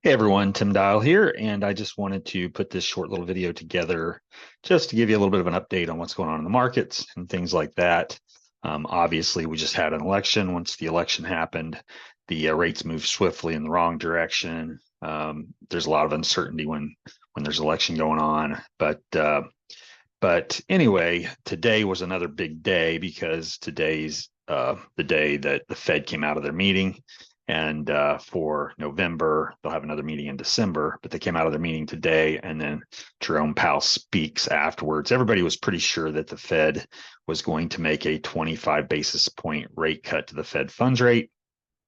Hey everyone, Tim Dial here, and I just wanted to put this short little video together just to give you a little bit of an update on what's going on in the markets and things like that. Obviously, we just had an election. Once the election happened, the rates moved swiftly in the wrong direction. There's a lot of uncertainty when there's election going on, but anyway, today was another big day because today's the day that the Fed came out of their meeting. And for November, they'll have another meeting in December, but they came out of their meeting today. And then Jerome Powell speaks afterwards. Everybody was pretty sure that the Fed was going to make a 25 basis point rate cut to the Fed funds rate.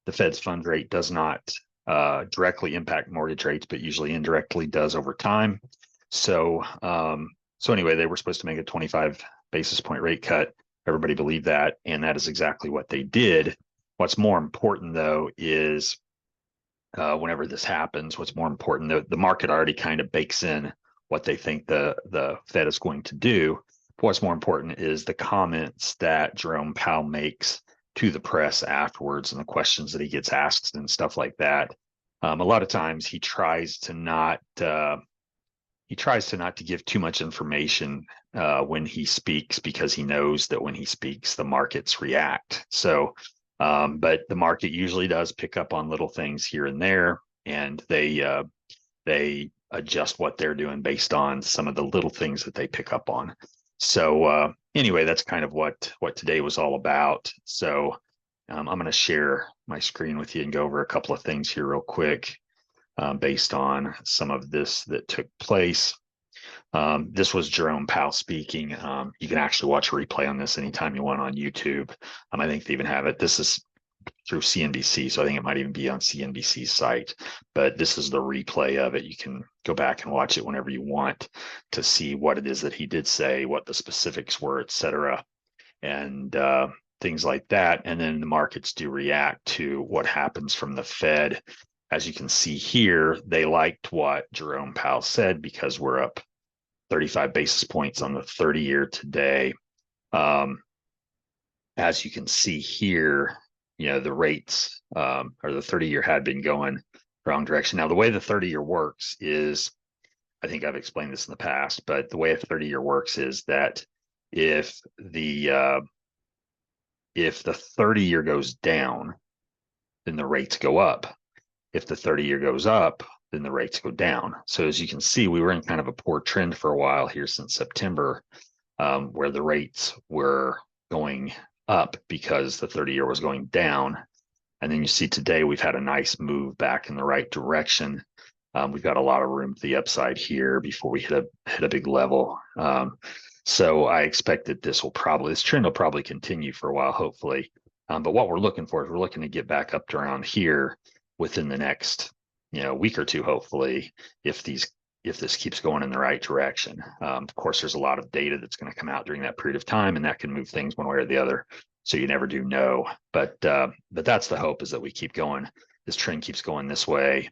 The Fed's funds rate does not directly impact mortgage rates, but usually indirectly does over time. So, so anyway, they were supposed to make a 25 basis point rate cut. Everybody believed that, and that is exactly what they did. What's more important, though, is whenever this happens, what's more important, the market already kind of bakes in what they think the Fed is going to do. But what's more important is the comments that Jerome Powell makes to the press afterwards and the questions that he gets asked and stuff like that. A lot of times he tries to not to give too much information when he speaks because he knows that when he speaks, the markets react. So, but the market usually does pick up on little things here and there, and they adjust what they're doing based on some of the little things that they pick up on. So anyway, that's kind of what today was all about. So I'm going to share my screen with you and go over a couple of things here real quick based on some of this that took place. This was Jerome Powell speaking. You can actually watch a replay on this anytime you want on YouTube. I think they even have it. This is through CNBC, so I think it might even be on CNBC's site. But this is the replay of it. You can go back and watch it whenever you want to see what it is that he did say, what the specifics were, et cetera, and things like that. And then the markets do react to what happens from the Fed. As you can see here, they liked what Jerome Powell said because we're up 35 basis points on the 30-year today. As you can see here, the rates or the 30-year had been going the wrong direction. Now, the way the 30-year works is, I think I've explained this in the past, but the way a 30-year works is that if the 30-year goes down, then the rates go up. If the 30-year goes up, then the rates go down. So as you can see, we were in kind of a poor trend for a while here since September, where the rates were going up because the 30-year was going down. And then you see today we've had a nice move back in the right direction. We've got a lot of room to the upside here before we hit a big level. So I expect that this trend will probably continue for a while, hopefully. But what we're looking for is we're looking to get back up to around here within the next week or two, hopefully, if this keeps going in the right direction. Of course, there's a lot of data that's going to come out during that period of time, and that can move things one way or the other. So you never do know. But that's the hope, is that we keep going. This trend keeps going this way.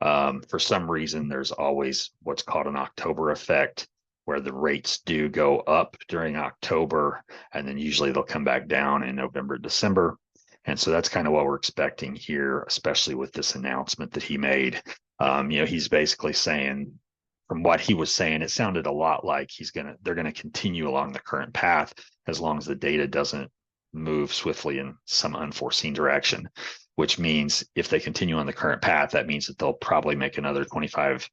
For some reason, there's always what's called an October effect, where the rates do go up during October, and then usually they'll come back down in November, December. And so that's kind of what we're expecting here, especially with this announcement that he made. He's basically saying, from what he was saying, it sounded a lot like they're gonna continue along the current path as long as the data doesn't move swiftly in some unforeseen direction, which means if they continue on the current path, that means that they'll probably make another 25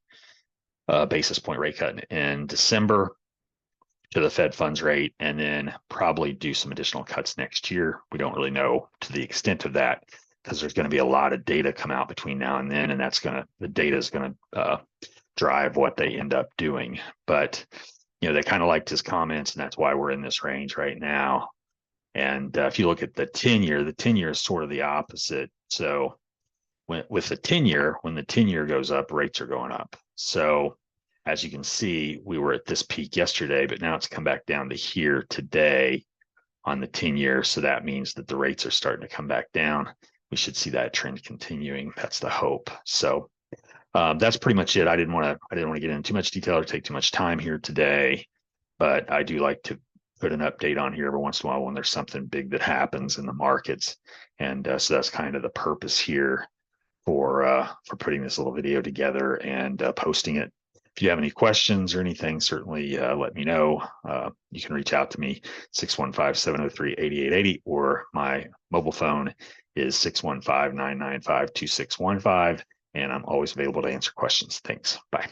basis point rate cut in December to the Fed funds rate, and then probably do some additional cuts next year. We don't really know to the extent of that because there's going to be a lot of data come out between now and then, and the data is going to drive what they end up doing. But they kind of liked his comments, and that's why we're in this range right now. And if you look at the 10-year is sort of the opposite. So with the 10-year, when the 10-year goes up, rates are going up. So as you can see, we were at this peak yesterday, but now it's come back down to here today on the 10-year. So that means that the rates are starting to come back down. We should see that trend continuing. That's the hope. So that's pretty much it. I didn't want to get into too much detail or take too much time here today, but I do like to put an update on here every once in a while when there's something big that happens in the markets. And so that's kind of the purpose here for putting this little video together and posting it. If you have any questions or anything, certainly let me know. You can reach out to me, 615-703-8880, or my mobile phone is 615-995-2615, and I'm always available to answer questions. Thanks. Bye.